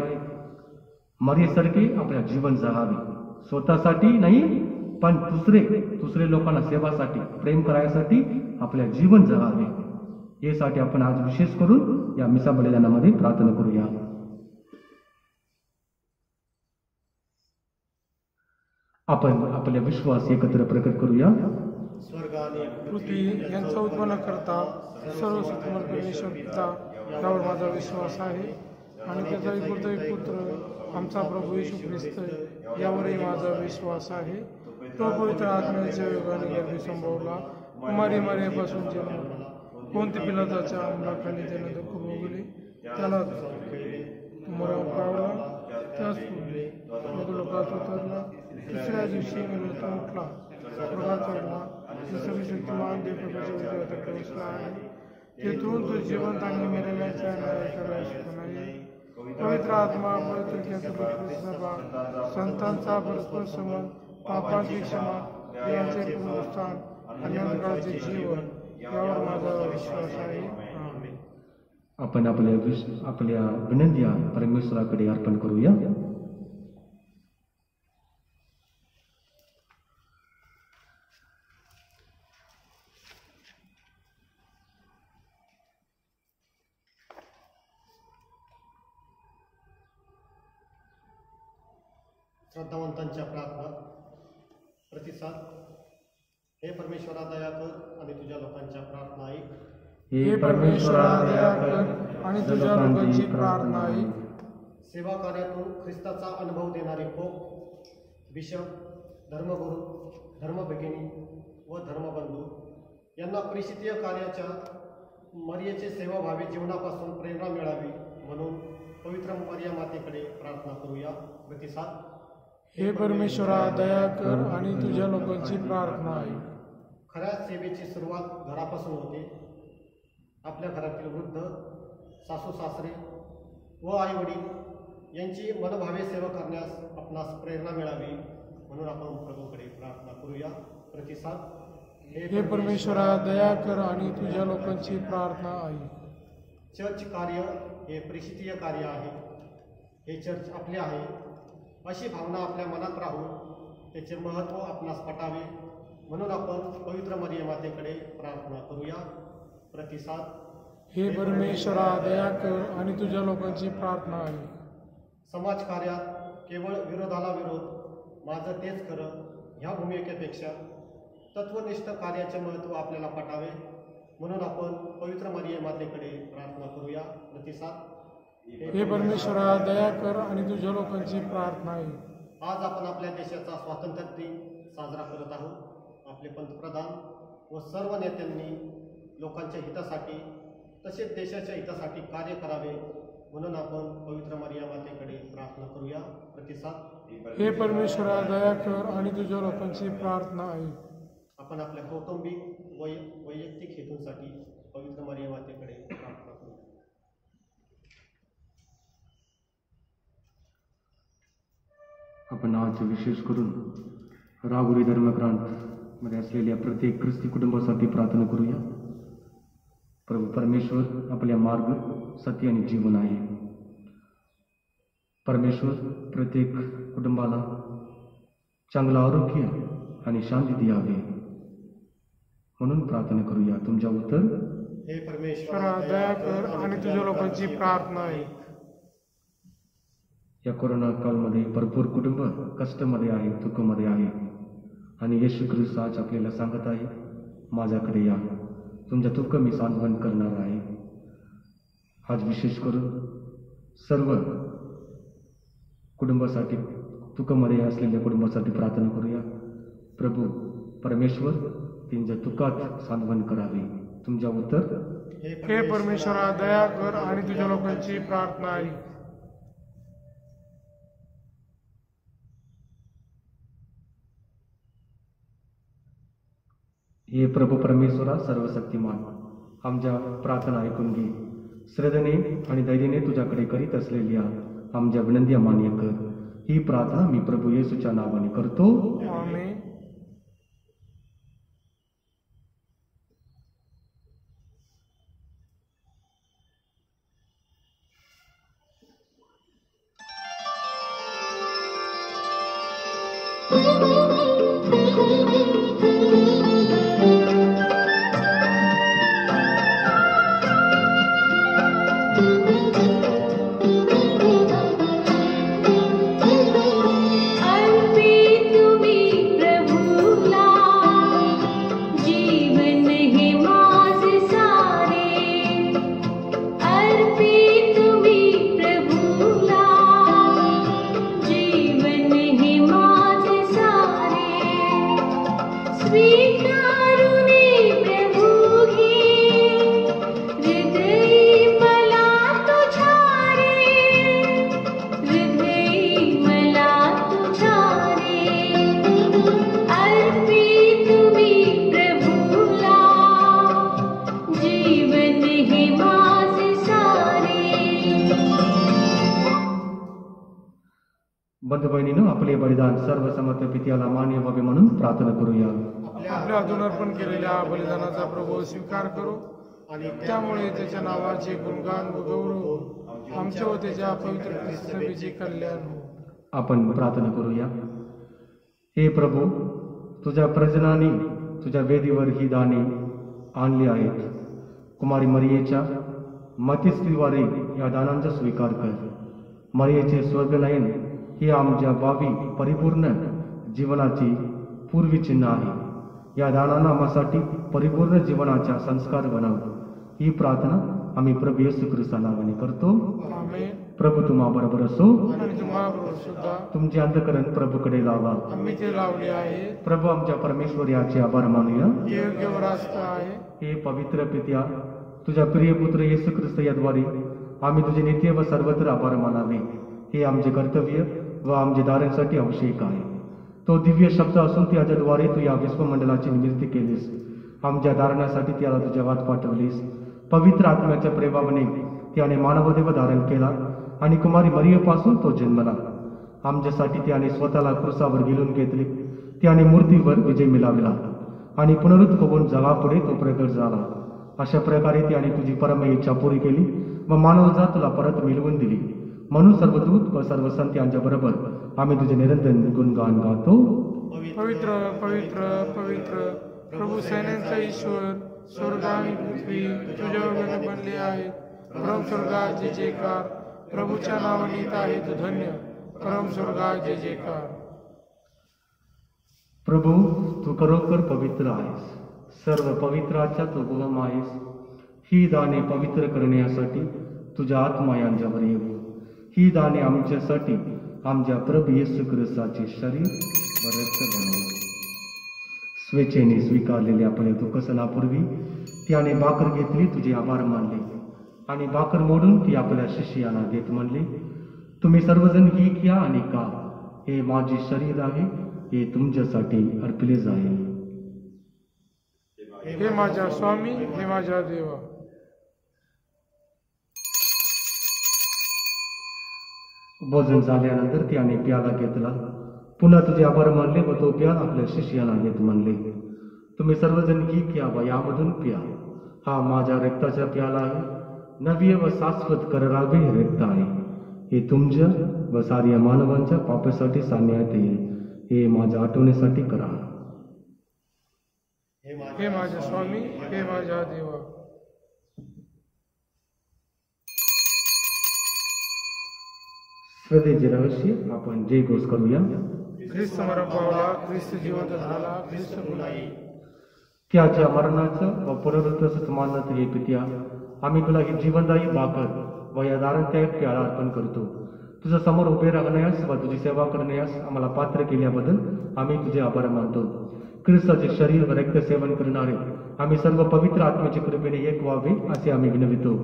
Speaker 1: मरियेसारखे आपल्या जीवन जगावे, स्वतःसाठी नाही पण दुसरे लोकांना सेवासाठी, प्रेम करायसाठी आपल्या जीवन जगावे. यासाठी आपण आज विशेष करून या मिसा बलिदानामध्ये प्रार्थना करूया. आपण आपले विश्वास एकत्र प्रकट करूया.
Speaker 3: स्वर्ग आणि
Speaker 2: पृथ्वी यांचा उत्पन्न करता सर्व शक्तिमान परमेश्वर पिता यावर माझा विश्वास आहे. आणि त्याचा एक पुत्र आमचा प्रभू येशू ख्रिस्त यावरही माझा विश्वास आहे. तो पवित्र आत्म्याच्या योगाने गर्भी संभवला, कुमारी मरियापासून जन्मला, कोणते पिलाताच्या अंमलाखाली त्याने दुःख भोगले, त्याला मरण पावला, त्यास पुरले, लोकात उतरला, तिसऱ्या दिवशी मृत्यूतून उठला, स्वर्गात चढला, सर्वशक्तिमान देवप्रभूच्या विजयात पोहोचला आहे. तेथून तो जिवंत आणि मेलेल्यांच्या न्यायाच्या शिकवणारे पवित्र आत्मा, पवित्र कॅथोलिक सभा, संतांचा परस्पर संबंध, पापांची क्षमा, देवाचे पुनरुत्थान आणि अंतकाळचे जीवन यावर माझा विश्वास आहे. आमेन.
Speaker 1: आपण आपल्या विनंत्या परमेश्वराकडे अर्पण करूया.
Speaker 3: श्रद्धावंतांच्या प्रार्थना प्रतिसाद. हे परमेश्वरा दया कर आणि तुझ्या लोकांच्या प्रार्थना ऐक.
Speaker 2: हे परमेश्वरा दया कर आणि तुझ्या लोकांची प्रार्थना ऐक.
Speaker 3: सेवा कार्यातून ख्रिस्ताचा अनुभव देणारे पोप, बिशप, धर्मगुरू, धर्मभगिनी व धर्मबंधू यांना परिषदीय कार्याच्या मरियेचे सेवाभावी जीवनापासून प्रेरणा मिळावी म्हणून पवित्र मरिया मातेकडे प्रार्थना करूया. प्रतिसाद.
Speaker 2: हे परमेश्वरा दया कर आणि तुझ्या लोकांची प्रार्थना ऐक.
Speaker 3: खऱ्या सेवेची सुरुवात घरापासून होते. आपल्या घरातील वृद्ध सासू सासरे व आई वडील यांची मनभावे सेवा करण्यास आपणास प्रेरणा मिळावी म्हणून आपण प्रभूकडे प्रार्थना करूया. प्रतिसाद.
Speaker 2: हे परमेश्वरा दया कर आणि तुझ्या लोकांची प्रार्थना आहे.
Speaker 3: चर्च कार्य हे प्रेषितीय कार्य आहे. हे चर्च आपले आहे अशी भावना आपल्या मनात राहून त्याचे महत्त्व आपणास पटावे म्हणून आपण पवित्र मरिय मातेकडे प्रार्थना करूया. प्रतिसाद.
Speaker 2: हे परमेश्वरा दया कर आणि तुझ्या लोकांची प्रार्थना आहे.
Speaker 3: समाज कार्यात केवळ विरोधाला विरोध माझं तेच खरं ह्या भूमिकेपेक्षा तत्वनिष्ठ कार्याचे महत्त्व आपल्याला पटावे म्हणून आपण पवित्र मरिय मातेकडे प्रार्थना करूया. प्रतिसाद.
Speaker 2: हे परमेश्वरा दया कर आणि तुझ्या लोकांची प्रार्थना आहे.
Speaker 3: आज आपण आपल्या देशाचा स्वातंत्र्य दिन साजरा करत आहोत. आपले पंतप्रधान व सर्व नेत्यांनी लोकांच्या हितासाठी तसेच देशाच्या हितासाठी कार्य करावे म्हणून आपण पवित्र मरिया मातेकडे प्रार्थना करूया. प्रतिसाद.
Speaker 2: हे परमेश्वरा दया कर आणि तुझ्या लोकांची प्रार्थना आहे.
Speaker 3: आपण आपल्या कौटुंबिक वैयक्तिक हेतूंसाठी पवित्र मरिया मातेकडे प्रार्थना करूया.
Speaker 1: आपण आज विशेष करून राहुरी धर्मग्रंथ मध्ये असलेल्या प्रत्येक ख्रिस्ती कुटुंबासाठी प्रार्थना करूया. प्रभू परमेश्वर आपल्या मार्ग सत्य आणि जीवन आहे. परमेश्वर प्रत्येक कुटुंबाला चांगलं आरोग्य आणि शांती द्यावे म्हणून प्रार्थना करूया. तुमच्या उत्तर.
Speaker 3: हे
Speaker 2: परमेश्वरा दया कर आणि तुझ्या लोकांची प्रार्थना आहे.
Speaker 1: या कोरोना काळमध्ये भरपूर कुटुंब कष्टामध्ये आहे, दुःखामध्ये आहे आणि येशू ख्रिस्त आज आपल्याला सांगत आहे, माझ्याकडे या, तुमच्या दुःख मी सांत्वन करणार आहे. आज विशेष करून सर्व कुटुंबासाठी, दुःखामध्ये असलेल्या कुटुंबासाठी प्रार्थना करूया. प्रभू परमेश्वर त्यांच्या दुःखात सांत्वन करावे. तुमच्या उत्तर.
Speaker 2: हे परमेश्वरा दया कर आणि तुझ्या लोकांची प्रार्थना आहे.
Speaker 1: हे प्रभू परमेश्वरा सर्वशक्तिमान, आमच्या प्रार्थना ऐकून घे. श्रद्धेने आणि धैर्याने तुझ्याकडे करीत असलेल्या आमच्या विनंती मान्य कर. ही प्रार्थना मी प्रभू येशूच्या नावाने करतो.
Speaker 2: आमेन.
Speaker 1: बंधू बहिणीनं आपले बलिदान सर्व समर्थ पित्याला मान्य व्हावे म्हणून प्रार्थना करूया.
Speaker 2: आपल्या हातून अर्पण केलेल्या बलिदानाचा प्रभू स्वीकार करू आणि त्यामुळे त्याच्या नावाचे गुणगान व गौरव आमच्या व त्याच्या पवित्र ख्रिस्त सभेचे कल्याण हो.
Speaker 1: आपण प्रार्थना करूया. हे प्रभू, तुझ्या प्रजनाने तुझ्या वेदीवर ही दाने आणली आहेत. कुमारी मरियेच्या मध्यस्थीद्वारे या दानांचा स्वीकार कर. मरियेचे स्वर्गनयन ही आमच्या भावी परिपूर्ण जीवनाची पूर्वी चिन्ह आहे. या दानांना आम्हासाठी परिपूर्ण जीवनाचा संस्कार बनव. ही प्रार्थना आम्ही प्रभू येशू ख्रिस्ता नावाने करतो.
Speaker 2: आमेन.
Speaker 1: प्रभू तुम्हा बरोबर असो
Speaker 2: आणि तुम्हाला सुद्धा.
Speaker 1: तुमचे अंतःकरण प्रभूकडे लावा.
Speaker 2: आम्ही ते लावले आहे.
Speaker 1: प्रभू आमच्या परमेश्वर याचे आभार मानूया.
Speaker 2: हे योग्य व रास्त आहे.
Speaker 1: हे पवित्र पित्या, तुझ्या प्रिय पुत्र येशू ख्रिस्त याद्वारे आम्ही तुझे नित्य व सर्वत्र आभार मानावे. हे आमचे कर्तव्य व आमच्या दारांसाठी आवश्यक आहे. तो दिव्य शब्द असून त्याच्याद्वारे तू या विश्वमंडळाची निर्मिती केलीस. आमच्या धारणासाठी त्याला तुझ्या वाट पाठवलीस. पवित्र आत्म्याच्या प्रेमाने त्याने मानवदेव धारण केला आणि कुमारी मरियेपासून तो जन्मला. आमच्यासाठी त्याने स्वतःला क्रुसावर गिळून घेतले. त्याने मूर्तीवर विजय मिळवला आणि पुनरुत्थ होऊन जगापुढे तो प्रगट झाला. अशा प्रकारे त्याने तुझी परम इच्छा पुरी केली व मानवजात तुला परत मिळवून दिली. म्हणून सर्व दूत व सर्व संत यांच्या बरोबर आम्ही तुझे निरंतर गुणगान गातो.
Speaker 2: पवित्र पवित्र पवित्र प्रभू सैन्यांचा ईश्वर, स्वर्ग आणि पृथ्वी तुझ्यावर बनले आहेत. परम स्वर्गात जय जयकार, प्रभूच्या नावाने येत आहे तू धन्य. परम स्वर्गात जय जयकार.
Speaker 1: प्रभू तू खरोखर पवित्र आहेस, सर्व पवित्राच्या तू गुलाम आहेस. ही दाने पवित्र करण्यासाठी तुझ्या आत्मा यांच्यावर येऊ. ही दाने आमच्यासाठी आमच्या प्रभू येशू ख्रिस्ताचे शरीर व रक्त बनवू. स्वेच्छेने स्वीकारलेले आपल्या दुःखसनापूर्वी त्याने भाकर घेतली, तुझे आभार मानले आणि भाकर मोडून ती आपल्या शिष्यांना देत म्हणले, तुम्ही सर्वजण ही घ्या आणि खा. हे माझे शरीर आहे, हे तुमच्यासाठी अर्पले जाईल.
Speaker 2: हे माझ्या स्वामी, हे माझ्या देवा.
Speaker 1: भोजन झाल्यानंतर त्याने प्याला घेतला, पुन्हा तुझे आभार मानले व तो प्याला आपल्या शिष्यांना देत म्हणले, तुम्ही सर्वजण ही घ्या व यामधून प्या. हा माझ्या रक्ताचा प्याला आहे, नवीन व शाश्वत करारावे हे रक्त आहे. हे तुमच्या व साऱ्या मानवांच्या पापासाठी सांगण्यात येईल. हे माझ्या आठवणीसाठी करा.
Speaker 2: हे माझ्या स्वामी, हे माझ्या देवा.
Speaker 1: श्रद्धेचे रहस्य आपण जय घोष करूया.
Speaker 2: ख्रिस्त मरण पावला, ख्रिस्त जिवंत झाला, ख्रिस्त बुलाई.
Speaker 1: त्याच्या मरणाचं व पुनरुत्थानाचं मानत हे पित्या, आम्ही तुला ही जीवनदायी भाकर व या दारणदायक प्याला अर्पण करतो. तुझ्या समोर उभे राहण्यास व तुझी सेवा करण्यास आम्हाला पात्र केल्याबद्दल आम्ही तुझे आभार मानतो. ख्रिस्ताचे शरीर व रक्त सेवन करणारे आम्ही सर्व पवित्र आत्म्याच्या कृपेने एक व्हावे असे आम्ही विनवितो.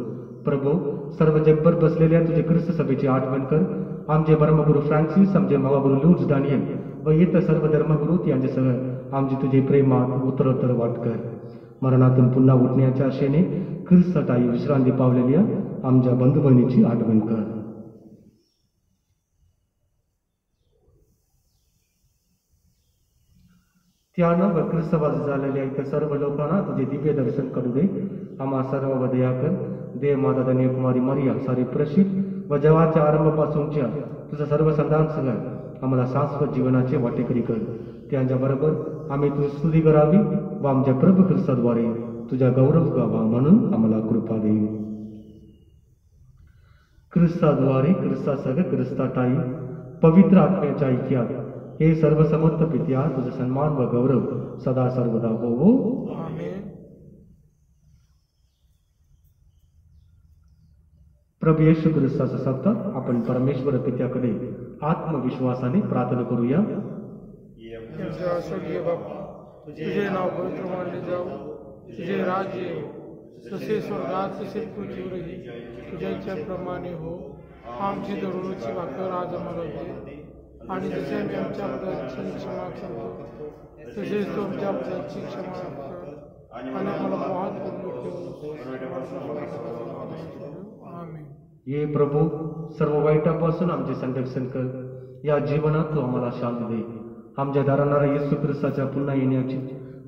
Speaker 1: प्रभू, सर्व जगभर बसलेल्या तुझे ख्रिस्त सभेची आठवण कर. आमचे धर्मगुरू फ्रान्सिस, आमचे महागुरू लूर्ज दानियल व इतर सर्व धर्मगुरू यांच्यासह आमची तुझे प्रेमात उत्तरोत्तर वाट कर. मरणातून पुन्हा उठण्याच्या आशेने ख्रिस्ताताई विश्रांती पावलेल्या आमच्या बंधू बहिणीची आठवण कर. त्यानं व ख्रिस्तवास झालेल्या इतर सर्व लोकांना तुझे दिव्य दर्शन करू दे. आम्हा सर्व दया कर. देव माता धन्य कुमारी मरिया सारी प्रसिद्ध व जगाच्या आरंभापासूनच्या तुझा सर्व संतांसह आम्हाला शाश्वत जीवनाचे वाटेकरी कर. त्यांच्याबरोबर आम्ही तुझी स्तुती करावी व आमच्या प्रभू ख्रिस्ताद्वारे तुझा गौरव गावा म्हणून आम्हाला कृपा दे. ख्रिस्ताद्वारे, ख्रिस्तासह, ख्रिस्ताताई पवित्र आत्म्याच्या ऐक्यात हे सर्व समर्थ पित्या तुझा सन्मान व गौरव सदा सर्वदा होवो.
Speaker 2: आमेन.
Speaker 1: प्रभू येशू ख्रिस्ताचा सप्ताह आपण परमेश्वर पित्याकडे आत्मविश्वासाने प्रार्थना करूया.
Speaker 2: आमच्या स्वर्गीय बाप्पा, तुझे नाव पवित्र मानले जाऊ, तुझे राज्य येऊ, जसे स्वर्गात तसे पृथ्वीवरही तुझ्या इच्छेप्रमाणे हो. आमची दररोजची भाकर आज आम्हाला दे आणि जसे आम्ही आमच्या अपराधाची क्षमा करतो तसेच तो आमच्या अपराधाची क्षमा कर आणि आम्हाला मोहात पडू नको. आमेन.
Speaker 1: ये प्रभू, सर्व वाईटापासून आमचे संरक्षण कर. या जीवनात तू आम्हाला शांती दे. आमच्या दारांना येशू ख्रिस्ताच्या पुन्हा येण्याची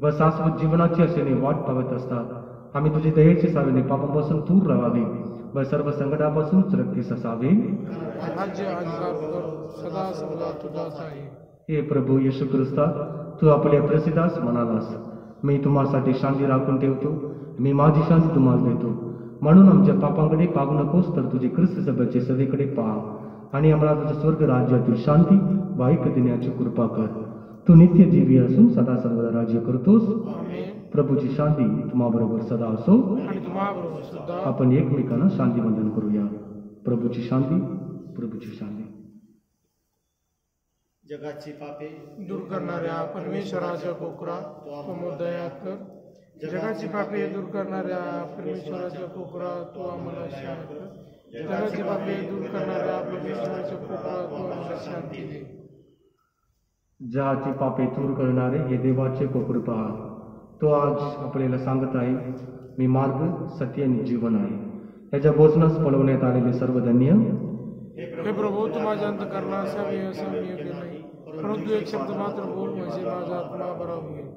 Speaker 1: व शाश्वत जीवनाची आशेने वाट पाहत असतात आम्ही तुझे दयेचे सावने पापापासून दूर राहावे व सर्व संकटापासून सुरक्षित असावे.
Speaker 2: राज्य अधिकार कर सदा सर्वदा तुझाच आहे.
Speaker 1: हे प्रभू येशू ख्रिस्ता, तू आपल्या प्रसिद्धास म्हणालास, मी तुम्हासाठी शांती राखून ठेवतो, मी माझी शांती तुम्हाला देतो. म्हणून आमच्या पापांकडे पाहू नकोस, तर तुझे ख्रिस्त सभेचे सदैकडे पहा आणि आम्हाला तुझ्या स्वर्ग राज्यातील शांती व ऐक्य देण्याची कृपा कर. तू नित्य जीवी असून सदा सर्वदा राज्य करतोस.
Speaker 2: आमेन.
Speaker 1: प्रभूची शांती तुम्हाबरोबर सदा असो.
Speaker 2: आणि तुम्हाबरोबर सुद्धा.
Speaker 1: आपण एकमेकांना शांती वंदन करूया. प्रभूची शांती, प्रभूची शांती.
Speaker 3: जगाची पापे
Speaker 2: दूर करणाऱ्या परमेश्वराच्या कोकरा तो दया कर. जगाची पापे दूर करणाऱ्या परमेश्वराच्या कोकरा तो आम्हाला शांत कर. जगाची पापे दूर करणाऱ्या परमेश्वराच्या कोकरा तो आम्हाला शांती दे.
Speaker 1: जगाची पापे दूर करणारे हे देवाचे कोकर पहा. तो आज आपल्याला सांगत आहे, मी मार्ग, सत्य आणि जीवन आहे. याच्या भोजनास पळवण्यात आलेले सर्व धन्य.
Speaker 2: हे प्रभू तू माझ्या अंतःकरणास हवे असं मी योग्य नाही, परंतु एक शब्द मात्र बोल म्हणजे माझा आत्मा बरा होईल.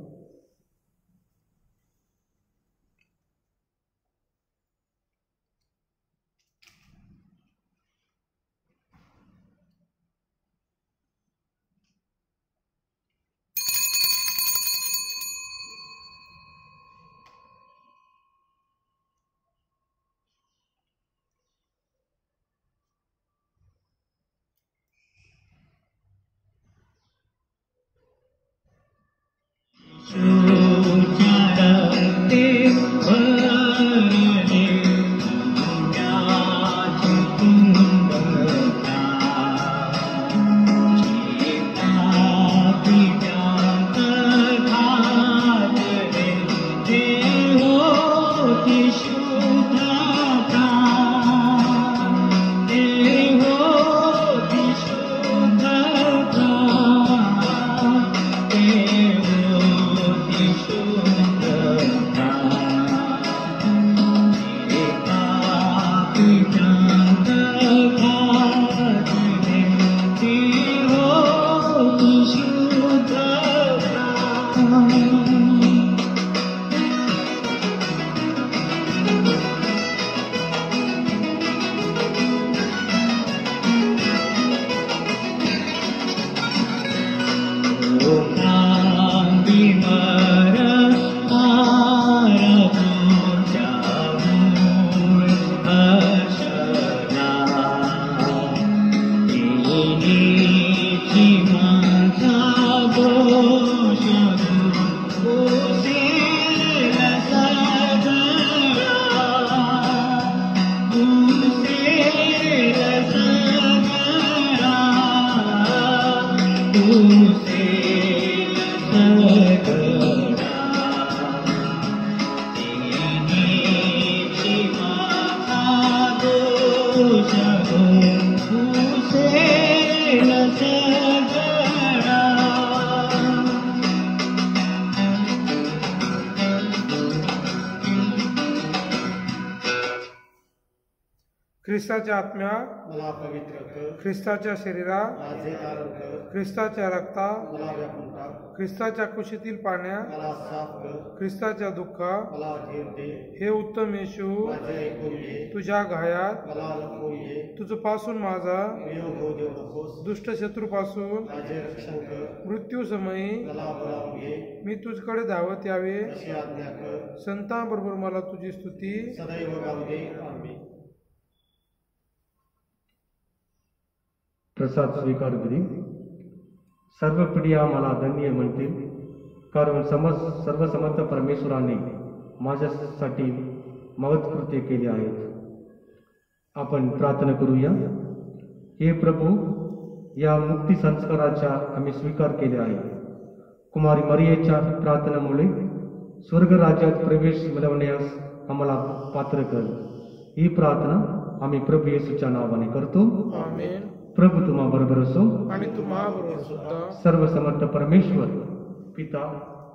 Speaker 2: ख्रिस्ताच्या आत्म्या
Speaker 3: मला पवित्र कर,
Speaker 2: ख्रिस्ताच्या शरीरा
Speaker 3: माझे धारण कर,
Speaker 2: ख्रिस्ताच्या रक्ता
Speaker 3: मला व्यापून टाक,
Speaker 2: ख्रिस्ताच्या कुशीतील पाण्या
Speaker 3: मला साफ कर,
Speaker 2: ख्रिस्ताच्या दुःखा
Speaker 3: मला धीर दे,
Speaker 2: हे उत्तम येशू
Speaker 3: माझे ऐकून घे,
Speaker 2: तुझ्या घायात
Speaker 3: मला लपवून घे,
Speaker 2: तुझपासून माझा
Speaker 3: वियोग होऊ देऊ नकोस,
Speaker 2: दुष्ट शत्रूपासून
Speaker 3: माझे रक्षण कर,
Speaker 2: मृत्यू समयी
Speaker 3: मला बोलावून घे,
Speaker 2: मी तुझकडे धावत यावे,
Speaker 3: अशी आज्ञा कर,
Speaker 2: संतांबरोबर मला तुझी स्तुती
Speaker 3: सदैव गाऊ दे. आम्ही
Speaker 1: प्रसाद स्वीकार करी. सर्व पिढ्या मला धन्य म्हणतील, कारण सर्वसमर्थ परमेश्वराने माझ्यासाठी महत्कृत्य केले आहेत. आपण प्रार्थना करूया. हे प्रभू, या मुक्ती संस्काराचा आम्ही स्वीकार केले आहे. कुमारी मरियेच्या प्रार्थनेमुळे स्वर्ग राज्यात प्रवेश मिळवण्यास आम्हाला पात्र कर. ही प्रार्थना आम्ही प्रभू येशूच्या नावाने करतो.
Speaker 2: आमेन.
Speaker 1: प्रभू तुम्हा बरोबर असो.
Speaker 2: आणि तुम्हाबरोबर सुद्धा
Speaker 1: सर्वसमर्थ परमेश्वर पिता,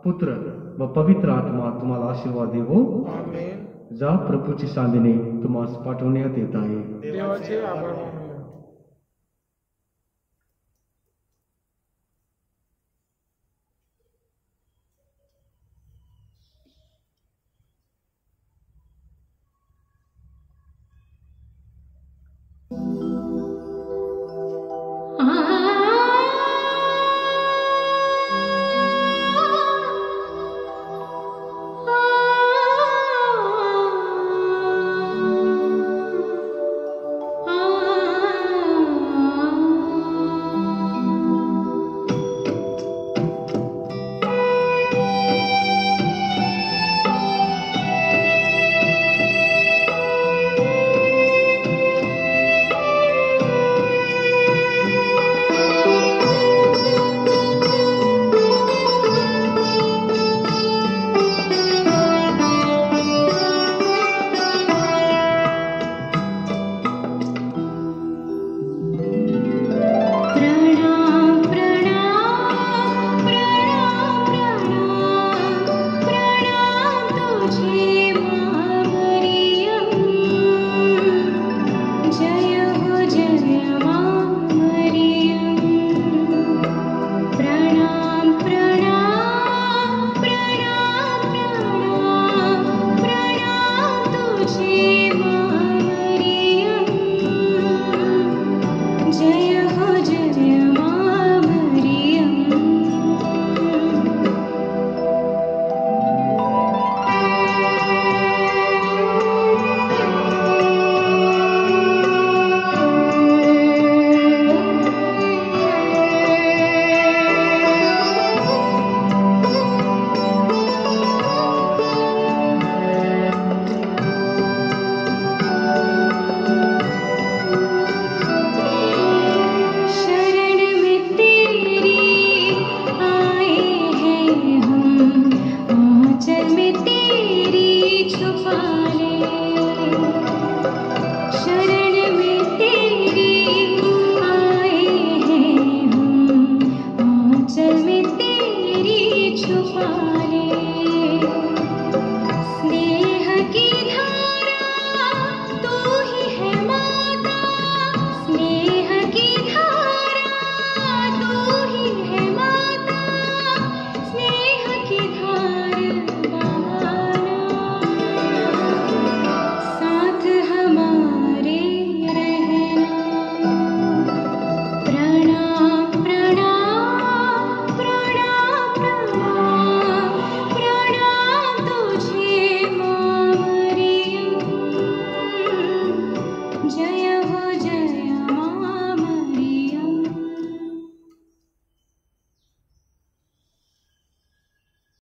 Speaker 1: पुत्र व पवित्र आत्मा तुम्हाला आशीर्वाद देवो.
Speaker 2: आमेन.
Speaker 1: जा, प्रभूची शांतीने तुम्हास पाठवण्यात येत आहे.
Speaker 2: देवाचे आभार मानूया.
Speaker 6: Ah आले